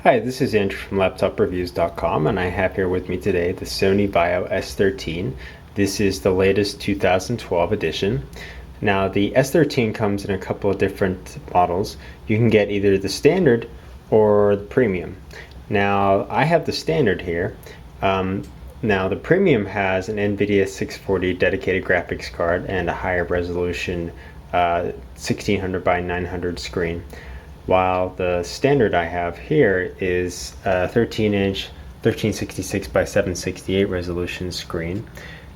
Hi, this is Andrew from LaptopReviews.com, and I have here with me today the Sony VAIO S13. This is the latest 2012 edition. Now, the S13 comes in a couple of different models. You can get either the standard or the premium. Now, I have the standard here. Now, the premium has an Nvidia 640 dedicated graphics card and a higher resolution 1600 by 900 screen, while the standard I have here is a 13-inch 1366 by 768 resolution screen,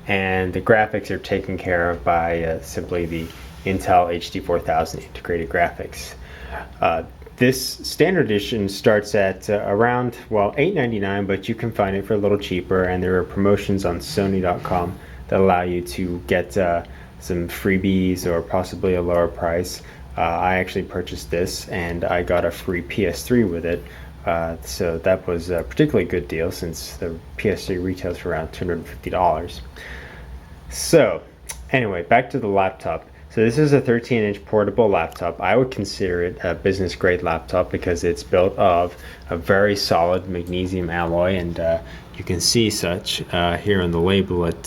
and the graphics are taken care of by simply the Intel HD 4000 integrated graphics. This standard edition starts at around, well, $899, but you can find it for a little cheaper, and there are promotions on Sony.com that allow you to get some freebies or possibly a lower price. I actually purchased this and I got a free PS3 with it, so that was a particularly good deal since the PS3 retails for around $250. So anyway, back to the laptop. So this is a 13-inch portable laptop. I would consider it a business grade laptop because it's built of a very solid magnesium alloy, and you can see such here on the label. It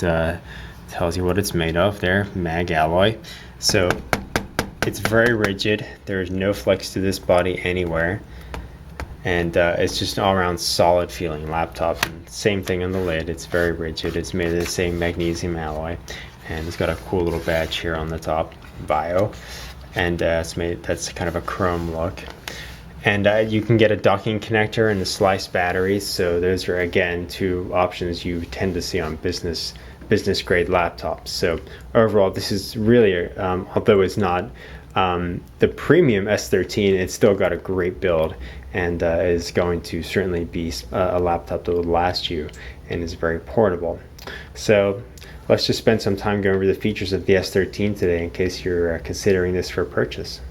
tells you what it's made of there, mag alloy. So it's very rigid. There's no flex to this body anywhere, and it's just an all-around solid feeling laptop. And same thing on the lid, it's very rigid. It's made of the same magnesium alloy, and it's got a cool little badge here on the top, VAIO, and that's kind of a chrome look. And you can get a docking connector and the sliced batteries, so those are again two options you tend to see on business grade laptops. So overall, this is really although it's not the premium S13, it's still got a great build, and is going to certainly be a laptop that will last you and is very portable. So let's just spend some time going over the features of the S13 today in case you're considering this for purchase.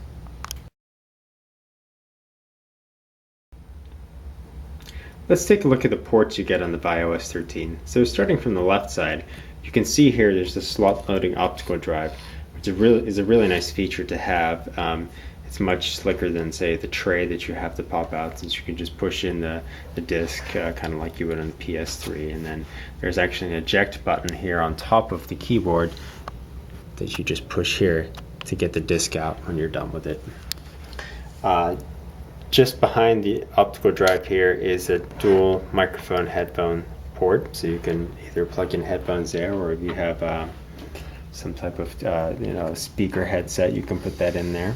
Let's take a look at the ports you get on the VAIO S13. So starting from the left side, you can see here there's the slot loading optical drive, which is a really nice feature to have. It's much slicker than, say, the tray that you have to pop out, since you can just push in the disc kind of like you would on the PS3. And then there's actually an eject button here on top of the keyboard that you just push here to get the disc out when you're done with it. Just behind the optical drive here is a dual microphone headphone port, so you can either plug in headphones there, or if you have some type of speaker headset, you can put that in there.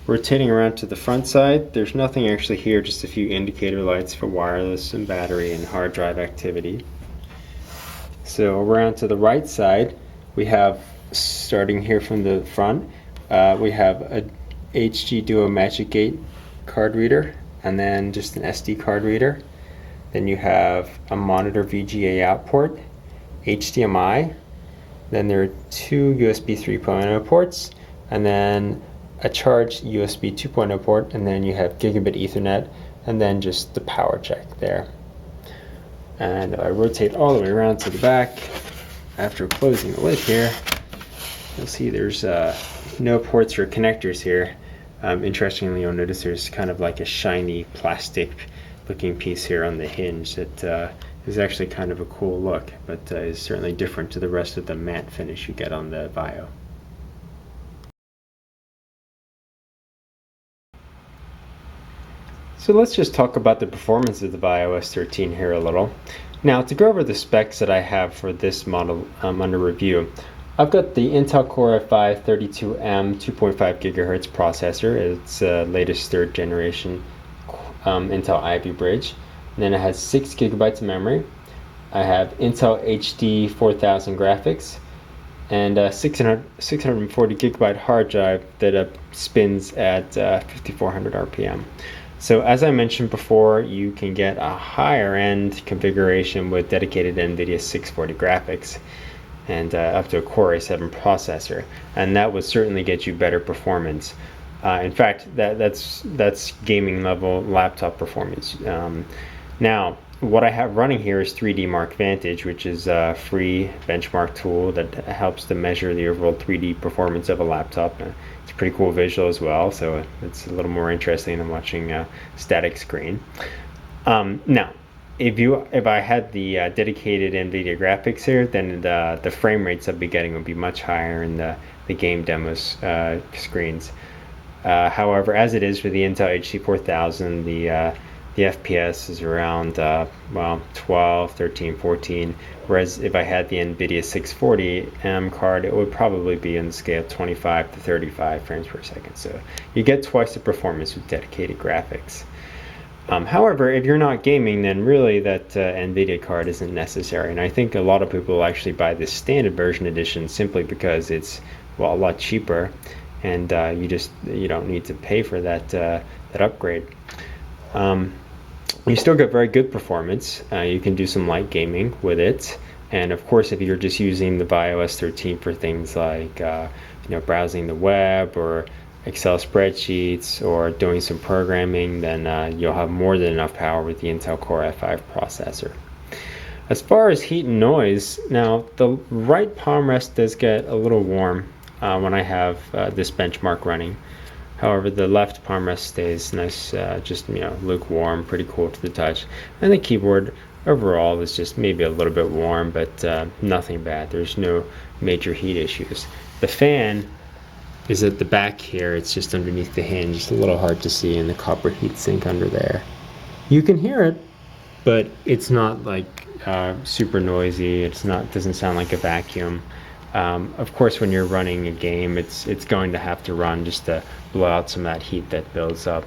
Rotating around to the front side, there's nothing actually here, just a few indicator lights for wireless and battery and hard drive activity. So around to the right side, we have, starting here from the front, we have a HG Duo Magic Gate card reader, and then just an SD card reader. Then you have a monitor VGA out port, HDMI, then there are two USB 3.0 ports, and then a charged USB 2.0 port, and then you have gigabit Ethernet, and then just the power jack there. And I rotate all the way around to the back. After closing the lid here, you'll see there's no ports or connectors here. Interestingly, you'll notice there's kind of like a shiny plastic looking piece here on the hinge that is actually kind of a cool look, but is certainly different to the rest of the matte finish you get on the VAIO. So let's just talk about the performance of the VAIO S13 here a little. Now, to go over the specs that I have for this model under review, I've got the Intel Core i5 32M 2.5 GHz processor. It's latest third generation Intel Ivy Bridge. And then it has 6 GB of memory. I have Intel HD 4000 graphics and 640 GB hard drive that spins at 5400 RPM. So as I mentioned before, you can get a higher end configuration with dedicated Nvidia 640 graphics and up to a Core i7 processor, and that would certainly get you better performance. In fact, that's gaming level laptop performance. Now, what I have running here is 3D Mark Vantage, which is a free benchmark tool that helps to measure the overall 3D performance of a laptop. It's a pretty cool visual as well, so it's a little more interesting than watching a static screen. Now, if I had the dedicated Nvidia graphics here, then the frame rates I'd be getting would be much higher in the game demos screens. However, as it is for the Intel HD 4000, the FPS is around well 12, 13, 14. Whereas if I had the Nvidia 640M card, it would probably be in the scale of 25 to 35 frames per second. So you get twice the performance with dedicated graphics. However, if you're not gaming, then really that Nvidia card isn't necessary. And I think a lot of people will actually buy this standard version edition simply because it's, well, a lot cheaper, and you don't need to pay for that upgrade. You still get very good performance. You can do some light gaming with it, and of course, if you're just using the VAIO S13 for things like browsing the web or Excel spreadsheets or doing some programming, then you'll have more than enough power with the Intel Core i5 processor. As far as heat and noise, now the right palm rest does get a little warm when I have this benchmark running. However, the left palm rest stays nice, just lukewarm, pretty cool to the touch. And the keyboard overall is just maybe a little bit warm, but nothing bad. There's no major heat issues. The fan is at the back here. It's just underneath the hinge. It's a little hard to see in the copper heatsink under there. You can hear it, but it's not like super noisy. Doesn't sound like a vacuum. Of course, when you're running a game, it's going to have to run just to blow out some of that heat that builds up.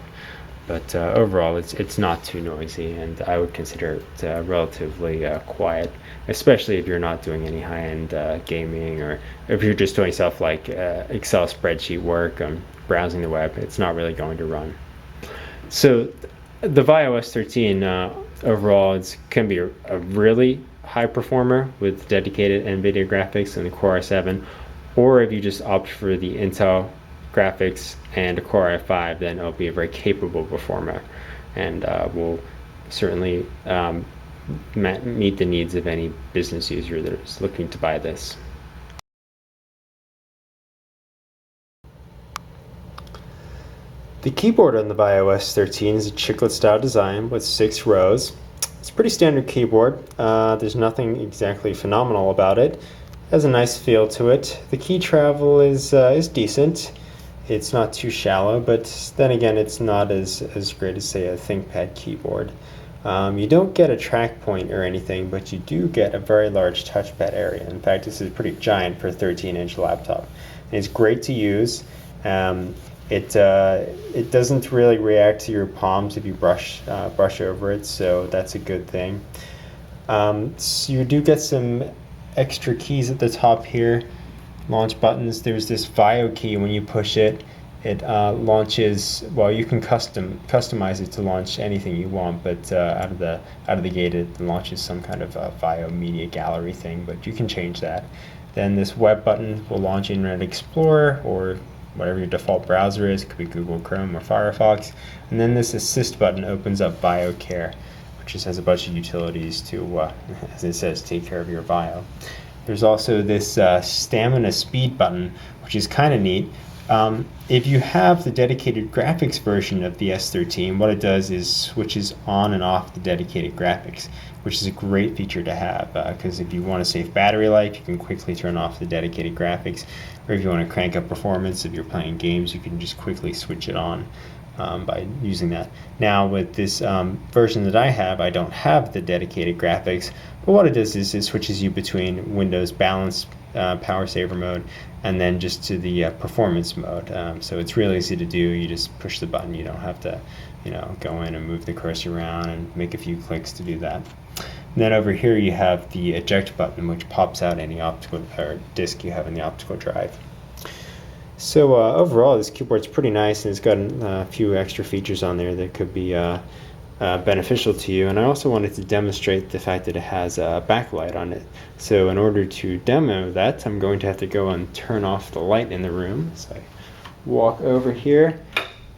But overall, it's not too noisy, and I would consider it relatively quiet, especially if you're not doing any high-end gaming, or if you're just doing stuff like Excel spreadsheet work, browsing the web. It's not really going to run. So the VAIO S13 overall can be a really high performer with dedicated Nvidia graphics and the Core i7, or if you just opt for the Intel graphics and a Core i5, then it'll be a very capable performer, and will certainly meet the needs of any business user that is looking to buy this. The keyboard on the VAIO S13 is a chiclet style design with 6 rows. It's a pretty standard keyboard. There's nothing exactly phenomenal about it. It has a nice feel to it. The key travel is decent. It's not too shallow, but then again, it's not as great as, say, a ThinkPad keyboard. You don't get a track point or anything, but you do get a very large touchpad area. In fact, this is pretty giant for a 13-inch laptop. And it's great to use. It doesn't really react to your palms if you brush over it, so that's a good thing. So you do get some extra keys at the top here. Launch buttons. There's this VAIO key. When you push it, it launches. Well, you can customize it to launch anything you want, but out of the gate, it launches some kind of VAIO media gallery thing. But you can change that. Then this web button will launch Internet Explorer or whatever your default browser is. It could be Google Chrome or Firefox. And then this assist button opens up VAIO Care, which just has a bunch of utilities to, as it says, take care of your VAIO. There's also this stamina speed button, which is kind of neat. If you have the dedicated graphics version of the S13, what it does is switches on and off the dedicated graphics, which is a great feature to have, because if you want to save battery life, you can quickly turn off the dedicated graphics, or if you want to crank up performance, if you're playing games, you can just quickly switch it on by using that. Now with this version that I have, I don't have the dedicated graphics, but what it does is it switches you between Windows Balance, Power Saver mode, and then just to the performance mode. So it's really easy to do. You just push the button. You don't have to, go in and move the cursor around and make a few clicks to do that. And then over here you have the eject button, which pops out any optical or disk you have in the optical drive. So overall, this keyboard's pretty nice, and it's got a few extra features on there that could be beneficial to you. And I also wanted to demonstrate the fact that it has a backlight on it. So in order to demo that, I'm going to have to go and turn off the light in the room. So I walk over here,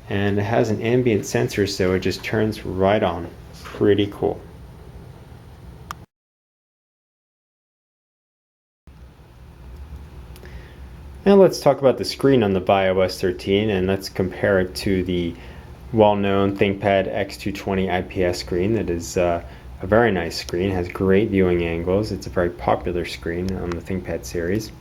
and it has an ambient sensor, so it just turns right on. Pretty cool. Now let's talk about the screen on the VAIO S13, and let's compare it to the well-known ThinkPad X220 IPS screen that is a very nice screen, has great viewing angles. It's a very popular screen on the ThinkPad series.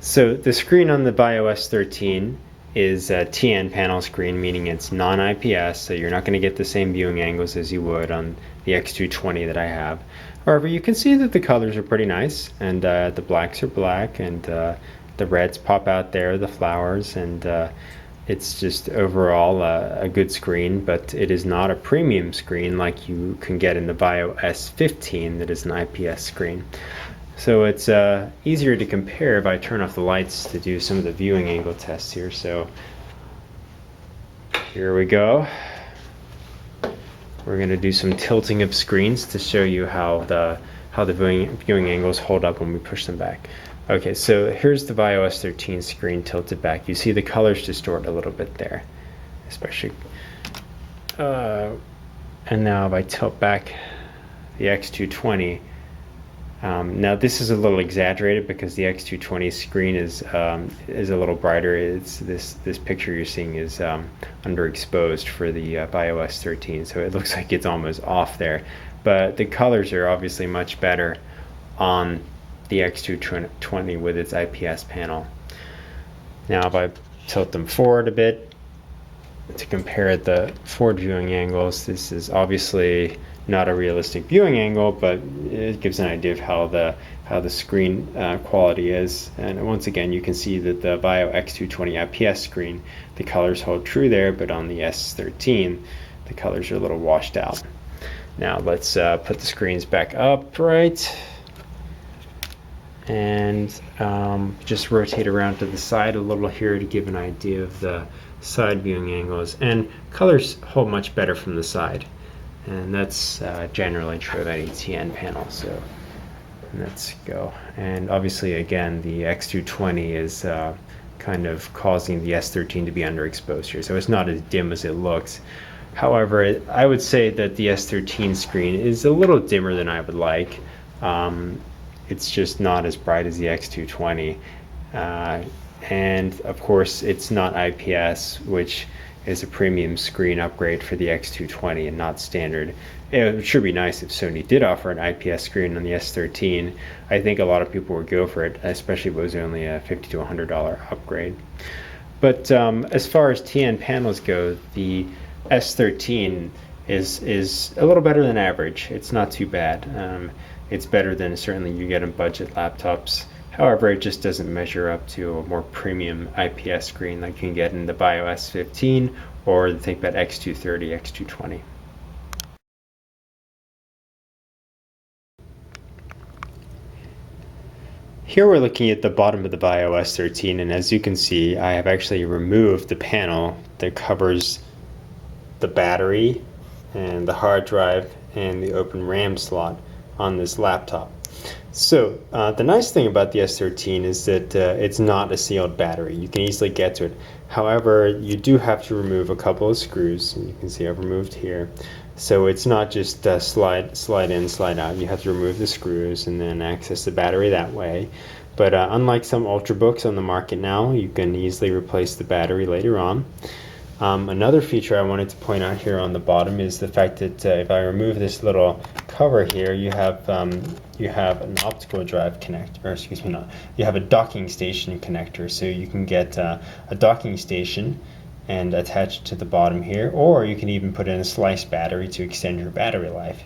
So the screen on the VAIO S13 is a TN panel screen, meaning it's non-IPS, so you're not going to get the same viewing angles as you would on the X220 that I have. However, you can see that the colors are pretty nice, and the blacks are black, and the reds pop out there, the flowers, and it's just overall a good screen, but it is not a premium screen like you can get in the VAIO S13 that is an IPS screen. So it's easier to compare if I turn off the lights to do some of the viewing angle tests here. So here we go. We're going to do some tilting of screens to show you how the viewing angles hold up when we push them back. Okay, so here's the VAIO S13 screen tilted back. You see the colors distort a little bit there, especially. And now if I tilt back the X220, now this is a little exaggerated because the X220 screen is a little brighter. It's this picture you're seeing is underexposed for the VAIO S13, so it looks like it's almost off there. But the colors are obviously much better on the X220 with its IPS panel. Now if I tilt them forward a bit to compare the forward viewing angles, this is obviously not a realistic viewing angle, but it gives an idea of how the screen quality is. And once again, you can see that the VAIO X220 IPS screen, the colors hold true there, but on the S13, the colors are a little washed out. Now let's put the screens back upright and just rotate around to the side a little here to give an idea of the side viewing angles. And colors hold much better from the side. And that's generally true of any TN panel. So let's go. And obviously, again, the X220 is kind of causing the S13 to be underexposed here. So it's not as dim as it looks. However, I would say that the S13 screen is a little dimmer than I would like. It's just not as bright as the X220. And of course, it's not IPS, which is a premium screen upgrade for the X220 and not standard. It should be nice if Sony did offer an IPS screen on the S13. I think a lot of people would go for it, especially if it was only a $50 to $100 upgrade. But as far as TN panels go, the S13 is a little better than average. It's not too bad. It's better than certainly you get in budget laptops. However, it just doesn't measure up to a more premium IPS screen like you can get in the VAIO S15 or the ThinkPad X230, X220. Here we're looking at the bottom of the VAIO S13, and as you can see, I have actually removed the panel that covers the battery and the hard drive and the open RAM slot on this laptop. So the nice thing about the S13 is that it's not a sealed battery. You can easily get to it. However, you do have to remove a couple of screws. You can see I've removed here. So it's not just slide in, slide out. You have to remove the screws and then access the battery that way. But unlike some Ultrabooks on the market now, you can easily replace the battery later on. Another feature I wanted to point out here on the bottom is the fact that if I remove this little cover here, you have an optical drive connector, or excuse me, you have a docking station connector. So you can get a docking station and attach it to the bottom here, or you can even put in a sliced battery to extend your battery life.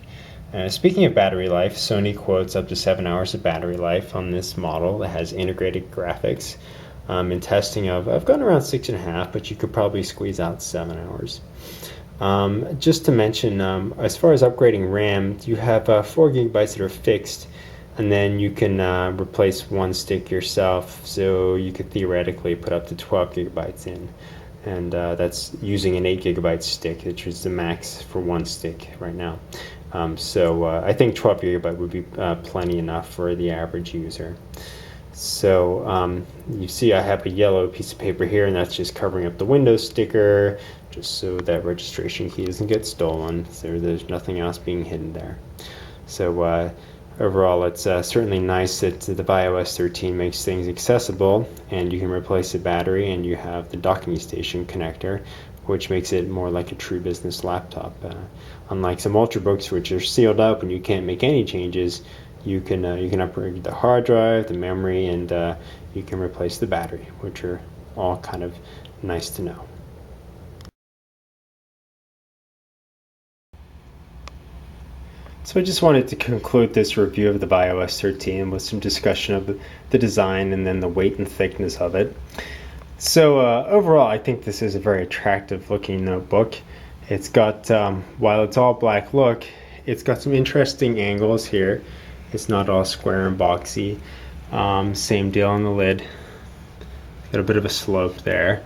Speaking of battery life, Sony quotes up to 7 hours of battery life on this model that has integrated graphics. In testing I've gone around 6.5, but you could probably squeeze out 7 hours. Just to mention, as far as upgrading RAM, you have 4 gigabytes that are fixed, and then you can replace one stick yourself, so you could theoretically put up to 12 gigabytes in. And that's using an 8 gigabyte stick, which is the max for one stick right now. So I think 12 gigabyte would be plenty enough for the average user. So you see I have a yellow piece of paper here, and that's just covering up the Windows sticker, just so that registration key doesn't get stolen. So there's nothing else being hidden there. So overall, it's certainly nice that the VAIO S13 makes things accessible, and you can replace the battery, and you have the docking station connector. which makes it more like a true business laptop. Unlike some Ultrabooks, which are sealed up and you can't make any changes, you can upgrade the hard drive, the memory, and you can replace the battery, which are all kind of nice to know. So I just wanted to conclude this review of the VAIO S13 with some discussion of the design and then the weight and thickness of it. So overall, I think this is a very attractive looking notebook. It's got, while it's all black look, it's got some interesting angles here. It's not all square and boxy. Same deal on the lid. Got a bit of a slope there.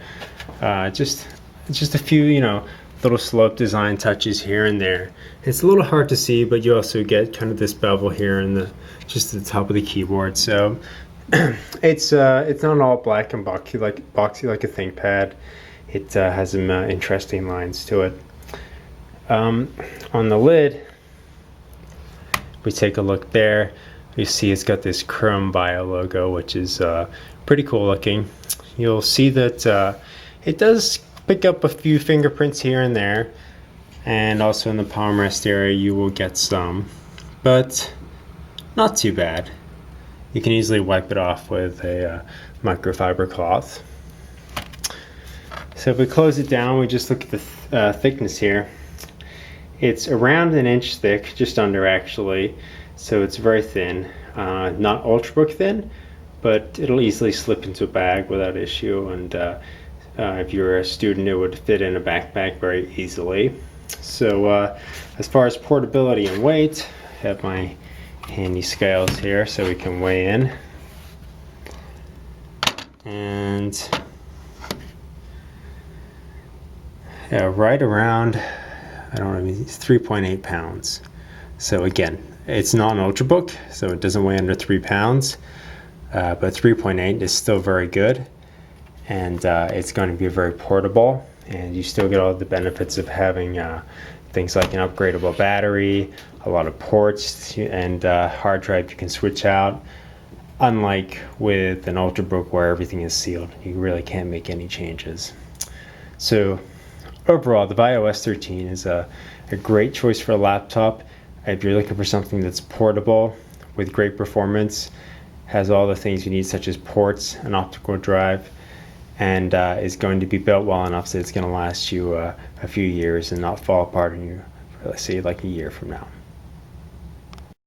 Just a few, little slope design touches here and there. It's a little hard to see, but you also get kind of this bevel here in just at the top of the keyboard. So it's not all black and boxy like a ThinkPad. It has some interesting lines to it. On the lid, we take a look there. You see it's got this chrome VAIO logo, which is pretty cool looking. You'll see that it does pick up a few fingerprints here and there, and also in the palm rest area you will get some, but not too bad. You can easily wipe it off with a microfiber cloth. So if we close it down, we just look at the thickness here. It's around 1 inch thick, just under actually, so it's very thin. Not Ultrabook thin, but it'll easily slip into a bag without issue, and if you're a student, it would fit in a backpack very easily. So as far as portability and weight, I have my handy scales here so we can weigh in. And yeah, right around, I don't know, it's 3.8 pounds. So again, it's not an Ultrabook, so it doesn't weigh under 3 pounds, but 3.8 is still very good. And it's going to be very portable, and you still get all the benefits of having things like an upgradable battery, a lot of ports, and hard drive you can switch out. Unlike with an Ultrabook where everything is sealed, you really can't make any changes. So overall, the VAIO S13 is a great choice for a laptop. If you're looking for something that's portable with great performance, has all the things you need such as ports, an optical drive, and is going to be built well enough so it's going to last you a few years and not fall apart on you, let's say, like a year from now.